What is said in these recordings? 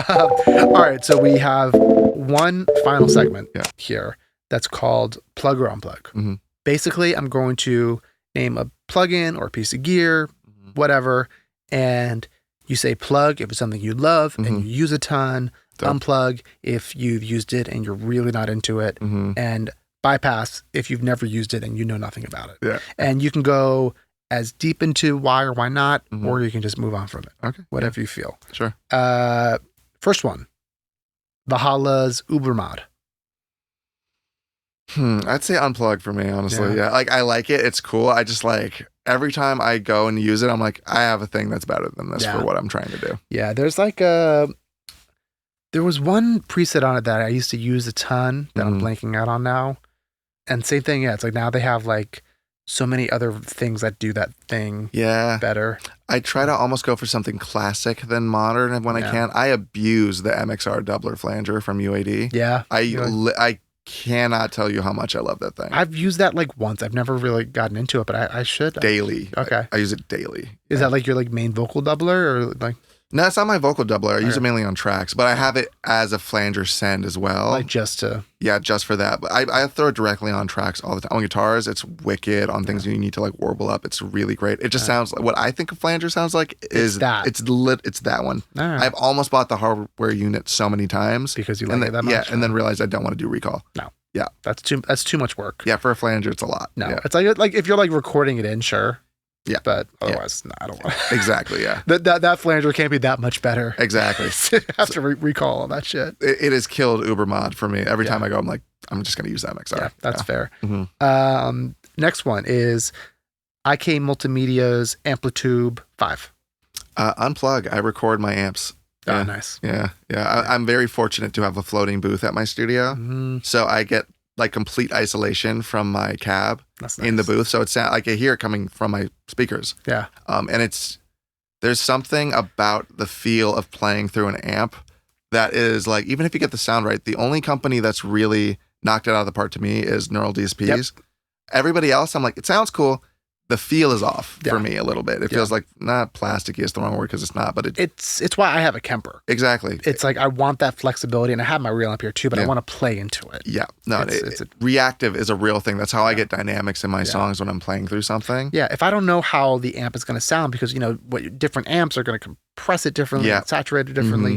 All right, so we have one final segment here that's called Plug or Unplug. Mm-hmm. Basically, I'm going to name a plugin or a piece of gear, whatever, and you say plug if it's something you love and you use a ton, unplug if you've used it and you're really not into it, and bypass if you've never used it and you know nothing about it. Yeah. And you can go as deep into why or why not, or you can just move on from it. Okay. Whatever you feel. Sure. First one, Valhalla's Ubermod. I'd say Unplug for me, honestly. Yeah. Like, I like it. It's cool. I just like, every time I go and use it, I'm like, I have a thing that's better than this for what I'm trying to do. Yeah. There's like there was one preset on it that I used to use a ton that I'm blanking out on now. And same thing. Yeah. It's like now they have like so many other things that do that thing better. I try to almost go for something classic than modern when I can. I abuse the MXR doubler flanger from UAD. Yeah. I cannot tell you how much I love that thing. I've used that like once. I've never really gotten into it, but I should. Daily. Okay. I use it daily. Is that like your like main vocal doubler or like? No, it's not my vocal doubler. I use it mainly on tracks, but I have it as a flanger send as well. Like just to... Yeah, just for that. But I throw it directly on tracks all the time. On guitars, it's wicked. On things you need to like warble up, it's really great. It just sounds like what I think a flanger sounds like is that. It's that one. Right. I've almost bought the hardware unit so many times. Because you like it that much? Yeah, and then realized I don't want to do recall. No. Yeah. That's too much work. Yeah, for a flanger, it's a lot. No. It's like if you're like recording it in, sure. Yeah. But otherwise, no, I don't want to. Exactly, yeah. that flanger can't be that much better. Exactly. Have to recall all that shit. It has killed Ubermod for me. Every time I go, I'm like, I'm just going to use that MXR. Yeah, that's fair. Next one is IK Multimedia's Amplitude 5. Unplug. I record my amps. Oh, nice. Yeah. I'm very fortunate to have a floating booth at my studio. So I get like complete isolation from my cab in the booth. So it's like I hear it coming from my speakers. Yeah. And there's something about the feel of playing through an amp that is like, even if you get the sound right, the only company that's really knocked it out of the park to me is Neural DSPs. Yep. Everybody else, I'm like, it sounds cool. The feel is off for me a little bit. It feels like not plasticky is the wrong word because it's not, but it's why I have a Kemper. Exactly. It's like I want that flexibility, and I have my real amp here too, but I want to play into it. Yeah, no, reactive is a real thing. That's how I get dynamics in my songs when I'm playing through something. Yeah, if I don't know how the amp is going to sound, because what different amps are going to compress it differently, saturate it differently.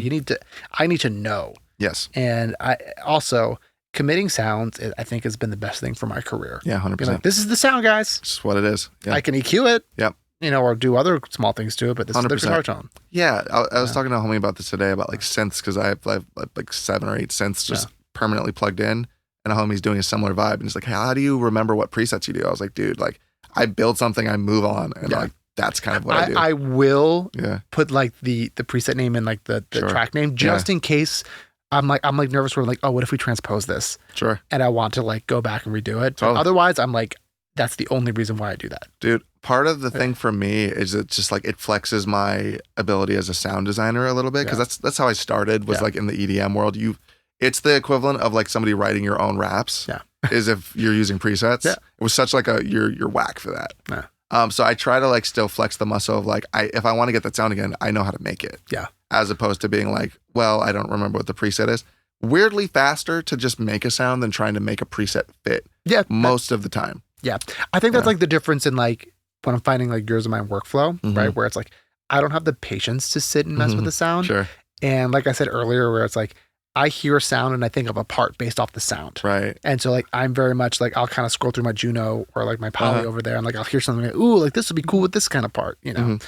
I need to know. Yes, and I also. Committing sounds, I think, has been the best thing for my career. Yeah, 100%. Like, this is the sound, guys. This is what it is. Yeah. I can EQ it. Yep. Or do other small things to it, but this 100%. Is the guitar tone. Yeah, I was talking to a homie about this today about like synths because I have like 7 or 8 synths just permanently plugged in, and a homie's doing a similar vibe, and he's like, "Hey, how do you remember what presets you do?" I was like, "Dude, like I build something, I move on, and like that's kind of what I do." I will put like the preset name in like the track name just in case. I'm like nervous. We're like, oh, what if we transpose this? Sure. And I want to like go back and redo it. Totally. Otherwise, I'm like, that's the only reason why I do that. Dude, part of the thing for me is it's just like it flexes my ability as a sound designer a little bit because that's how I started was like in the EDM world. It's the equivalent of like somebody writing your own raps. Yeah. Is if you're using presets. Yeah. It was such like you're whack for that. Yeah. So I try to like still flex the muscle of like if I want to get that sound again, I know how to make it. Yeah. As opposed to being like, well, I don't remember what the preset is. Weirdly faster to just make a sound than trying to make a preset fit. Yeah. Most of the time. Yeah. I think that's like the difference in like when I'm finding like yours and my workflow, right? Where it's like, I don't have the patience to sit and mess with the sound. Sure. And like I said earlier, where it's like, I hear a sound and I think of a part based off the sound. Right. And so like, I'm very much like, I'll kind of scroll through my Juno or like my Poly over there and like, I'll hear something like, ooh, like this would be cool with this kind of part, Yeah.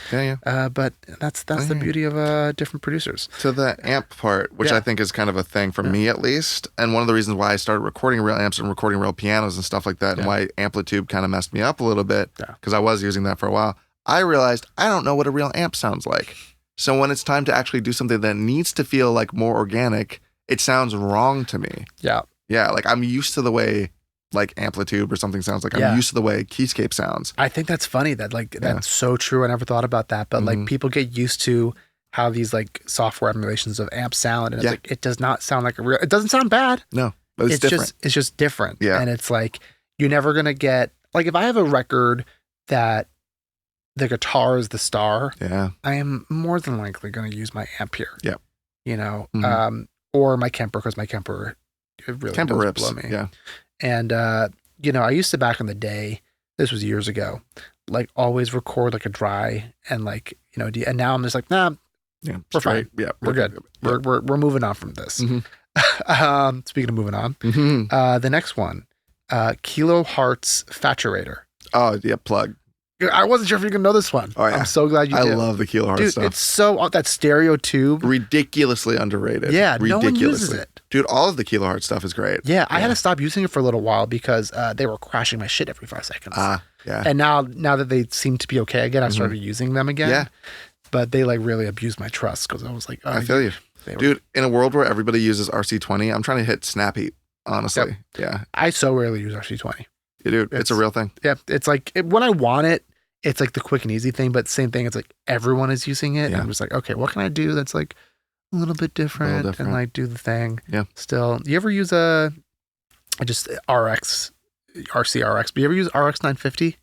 But that's the beauty of different producers. To the amp part, which I think is kind of a thing for me at least. And one of the reasons why I started recording real amps and recording real pianos and stuff like that and why Amplitude kind of messed me up a little bit because I was using that for a while. I realized I don't know what a real amp sounds like. So when it's time to actually do something that needs to feel like more organic, it sounds wrong to me. Yeah. Yeah. Like I'm used to the way like Amplitude or something sounds like. I'm used to the way Keyscape sounds. I think that's funny that like that's so true. I never thought about that. But like people get used to how these like software emulations of amp sound. And it's like, it does not sound like a real, it doesn't sound bad. No, but it's different. It's just different. Yeah. And it's like, you're never going to get, like if I have a record that the guitar is the star, I am more than likely going to use my amp here. Yeah. or my Kemper, because my Kemper really Kemper does rips. blow me. Yeah. And, I used to back in the day, this was years ago, like always record like a dry and like, and now I'm just like, nah, Yeah, we're fine. Yeah, we're good. Yeah. We're moving on from this. Speaking of moving on, the next one, Kilohertz Faturator. Oh, yeah, plug. I wasn't sure if you could know this one. Oh, yeah. I'm so glad you did. I love the Kilohertz stuff. It's so, that stereo tube. Ridiculously underrated. Yeah, no one uses it. Dude, all of the Kilohertz stuff is great. Yeah, I had to stop using it for a little while because they were crashing my shit every 5 seconds. Yeah. And now that they seem to be okay again, I started using them again. Yeah. But they like really abused my trust because I was like, I feel you. Dude, in a world where everybody uses RC20, I'm trying to hit snap heat, honestly. Yep. Yeah. I so rarely use RC20. Yeah, dude, it's a real thing. Yeah. It's like when I want it, it's like the quick and easy thing, but same thing. It's like everyone is using it. Yeah. And I'm just like, okay, what can I do that's like a little bit different, and like do the thing? Yeah. Still, you ever use RC RX? But you ever use RX 950?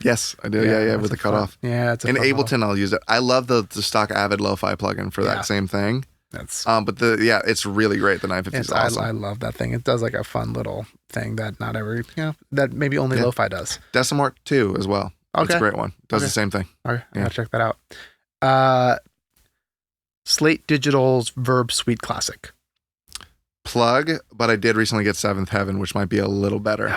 Yes, I do. Yeah, with the cutoff. Yeah, it's in Ableton. I'll use it. I love the stock Avid Lo-Fi plugin for that same thing. That's but it's really great. The 950 is awesome. I love that thing. It does like a fun little thing that not every that maybe only Lo-Fi does. Decimart 2 as well. Okay. It's a great one. Does the same thing. Okay, I gotta check that out. Slate Digital's Verb Suite Classic. Plug, but I did recently get Seventh Heaven, which might be a little better.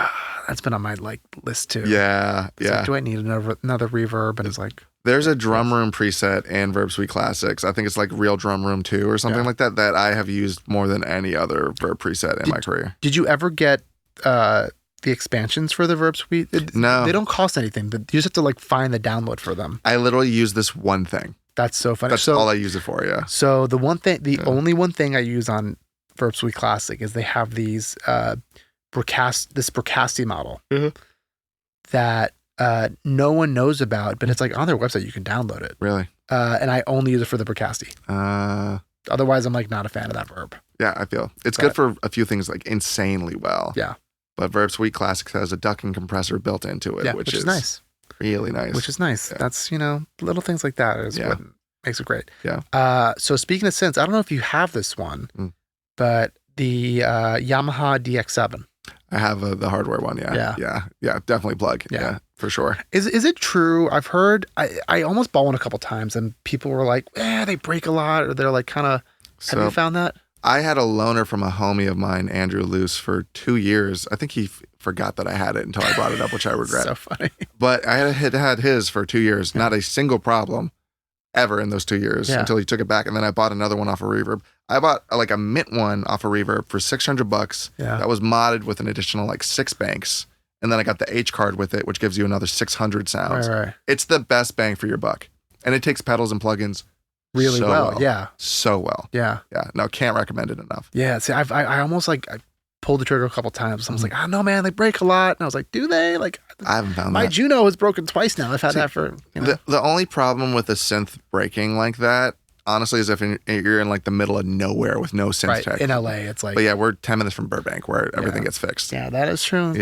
That's been on my list too. Yeah. Like, do I need another reverb? And it's like there's a drum room preset in Verb Suite Classics. I think it's like Real Drum Room 2 or something like that I have used more than any other Verb preset in my career. Did you ever get the expansions for the Verb Suite? No. They don't cost anything, but you just have to like find the download for them. I literally use this one thing. That's so funny. That's all I use it for, yeah. So the only one thing I use on Verb Suite Classic is they have these Bricasti model that no one knows about, but it's like on their website you can download it. Really? And I only use it for the Bricasti. Otherwise, I'm like not a fan of that Verb. Yeah, I feel it's good for a few things like insanely well. Yeah. But Verb Suite Classics has a ducking compressor built into it, which is nice. Really nice. Which is nice. Yeah. That's, little things like that is what makes it great. Yeah. So speaking of synths, I don't know if you have this one, but the Yamaha DX7. I have the hardware one. Yeah. Definitely plug. Yeah, for sure. Is it true? I've heard, I almost bought one a couple times and people were like, they break a lot, or they're like kind of, have you found that? I had a loaner from a homie of mine, Andrew Luce, for 2 years. I think he forgot that I had it until I brought it up, which I regret. So funny. But I had his for 2 years. Not a single problem ever in those 2 years until he took it back. And then I bought another one off of Reverb. I bought like a mint one off of Reverb for $600. Yeah. That was modded with an additional like 6 banks. And then I got the H card with it, which gives you another 600 sounds. Right. It's the best bang for your buck. And it takes pedals and plugins really so well. Yeah. So well. Yeah. Yeah. No, can't recommend it enough. Yeah. See, I almost like I pulled the trigger a couple times. I was like, no, man, they break a lot. And I was like, do they? Like, I haven't found my that. Juno has broken twice now. I've had that for, The only problem with a synth breaking like that, honestly, is if you're in like the middle of nowhere with no synth tech. In LA, it's like. But yeah, we're 10 minutes from Burbank where everything gets fixed. Yeah, that is true.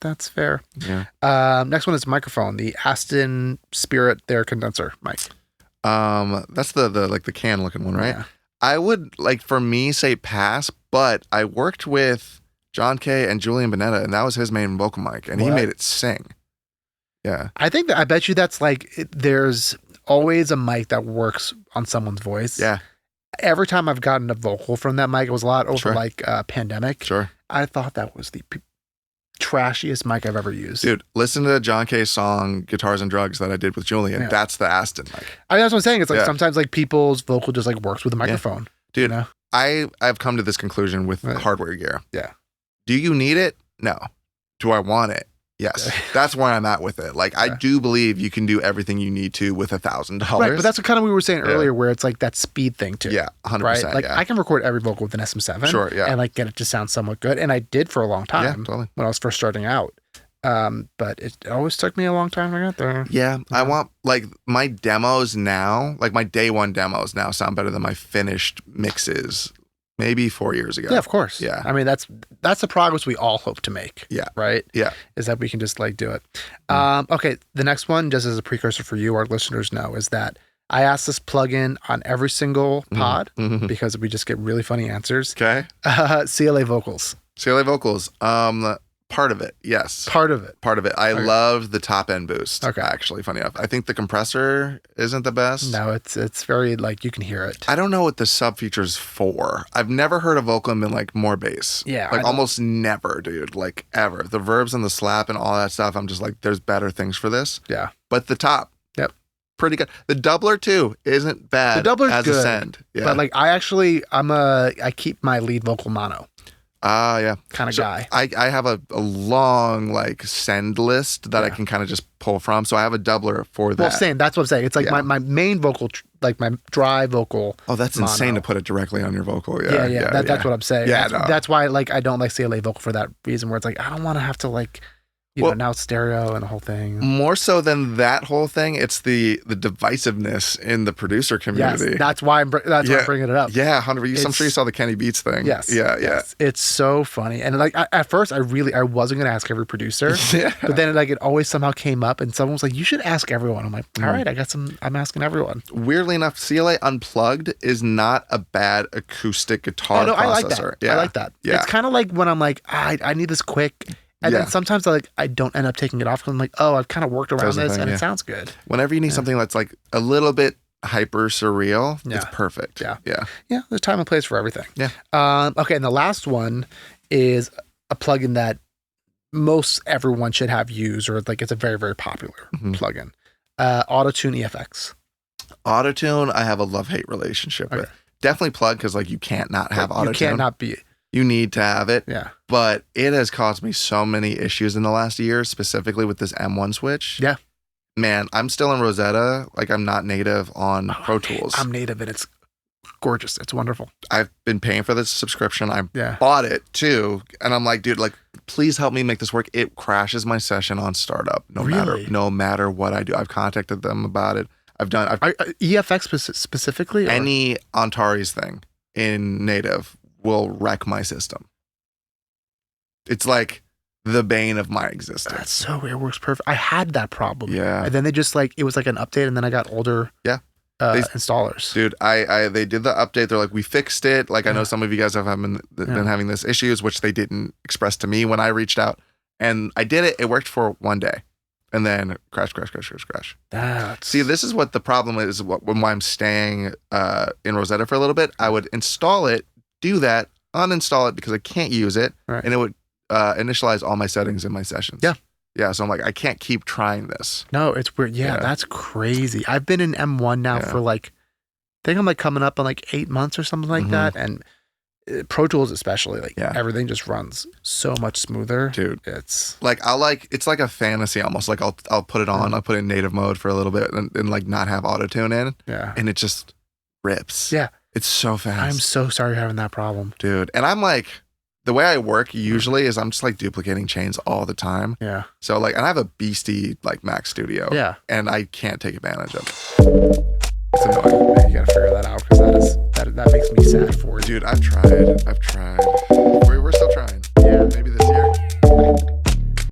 That's fair. Yeah. Next one is microphone, the Aston Spirit Air Condenser mic. That's the like the can looking one, right? Yeah. I would like for me say pass, but I worked with John Kay and Julian Bonetta, and that was his main vocal mic, and he made it sing. Yeah. I bet you that's like there's always a mic that works on someone's voice. Yeah. Every time I've gotten a vocal from that mic, it was a lot over like pandemic. Sure. I thought that was the trashiest mic I've ever used. Dude, listen to John Kay's song Guitars and Drugs that I did with Julian. Yeah. That's the Aston mic. I mean, that's what I'm saying. It's like sometimes like people's vocal just like works with a microphone. Dude, I've come to this conclusion with hardware gear. Yeah. Do you need it? No. Do I want it? Yes. That's where I'm at with it. Like, I do believe you can do everything you need to with $1,000. Right, but that's what kind of we were saying earlier, where it's like that speed thing too. Yeah, 100%. Right? Like, I can record every vocal with an SM7. Sure, yeah. And like get it to sound somewhat good. And I did for a long time when I was first starting out. But it always took me a long time to get there. Yeah, I want, like, my demos now, like my day one demos now sound better than my finished mixes maybe 4 years ago. Yeah, of course. Yeah. I mean, that's the progress we all hope to make. Yeah. Right? Yeah. Is that we can just like do it. Okay, the next one, just as a precursor for you, our listeners know, is that I ask this plugin on every single pod because we just get really funny answers. Okay. CLA vocals. CLA vocals. Part of it, yes. Part of it. I loved the top end boost. Okay. Actually, funny enough. I think the compressor isn't the best. No, it's very like you can hear it. I don't know what the sub feature's for. I've never heard a vocal and been like more bass. Yeah. Like almost never, dude. Like ever. The verbs and the slap and all that stuff, I'm just like, there's better things for this. Yeah. But the top. Yep. Pretty good. The doubler too isn't bad. The doubler's as good. A send. Yeah. But like I keep my lead vocal mono. Yeah. Kind of guy. I have a long like send list that I can kind of just pull from. So I have a doubler for that. Well, same. That's what I'm saying. It's like my main vocal, like my dry vocal. Oh, that's mono. insane to put it directly on your vocal. Yeah. That's what I'm saying. Yeah, that's why like I don't like CLA vocal for that reason where it's like I don't want to have to like you know, now it's stereo and the whole thing. More so than that whole thing, it's the divisiveness in the producer community. Yes, that's why I'm bringing it up. Yeah, 100%. I'm sure you saw the Kenny Beats thing. Yes. Yeah. Yes. It's so funny. And like at first, I wasn't going to ask every producer. But then like it always somehow came up and someone was like, you should ask everyone. I'm like, all right, I'm asking everyone. Weirdly enough, CLA Unplugged is not a bad acoustic guitar processor. I like that. Yeah. I like that. Yeah. It's kind of like when I'm like, I need this quick. And then sometimes I don't end up taking it off because I'm like, oh, I've kind of worked around this and it sounds good. Whenever you need something that's like a little bit hyper surreal, it's perfect. Yeah. Yeah. Yeah. There's time and place for everything. Yeah. Okay. And the last one is a plugin that most everyone should have used, or like it's a very, very popular plugin. Autotune EFX. Autotune, I have a love-hate relationship with. Definitely plug because like you can't not have autotune. You can't not be. You need to have it. Yeah. But it has caused me so many issues in the last year, specifically with this M1 switch. Yeah. Man, I'm still in Rosetta. Like I'm not native on Pro Tools. I'm native and it's gorgeous. It's wonderful. I've been paying for this subscription. I bought it too. And I'm like, dude, like, please help me make this work. It crashes my session on startup no matter what I do. I've contacted them about it. EFX specifically? Any Antares thing in native will wreck my system. It's like the bane of my existence. That's so weird. It works perfect. I had that problem. Yeah. And then they just like, it was like an update and then I got older installers. Dude, they did the update. They're like, we fixed it. Like, I know some of you guys have been having this issues, which they didn't express to me when I reached out. And I did it. It worked for one day. And then crash. See, this is what the problem is why I'm staying in Rosetta for a little bit. I would install it, do that, uninstall it because I can't use it, and it would initialize all my settings in my sessions. Yeah, so I'm like, I can't keep trying this. No, it's weird. Yeah, that's crazy. I've been in M1 now for like, I think I'm like coming up on like 8 months or something like that, and Pro Tools especially, like everything just runs so much smoother. Dude, it's like it's like a fantasy almost. Like I'll put it on, I'll put it in native mode for a little bit and like not have auto-tune in. Yeah. And it just rips. Yeah. It's so fast. I'm so sorry you're having that problem. Dude. And I'm like, the way I work usually is I'm just like duplicating chains all the time. Yeah. So like, and I have a beastie like Mac Studio. Yeah. And I can't take advantage of it. It's annoying. You gotta figure that out because that makes me sad for you. Dude, I've tried.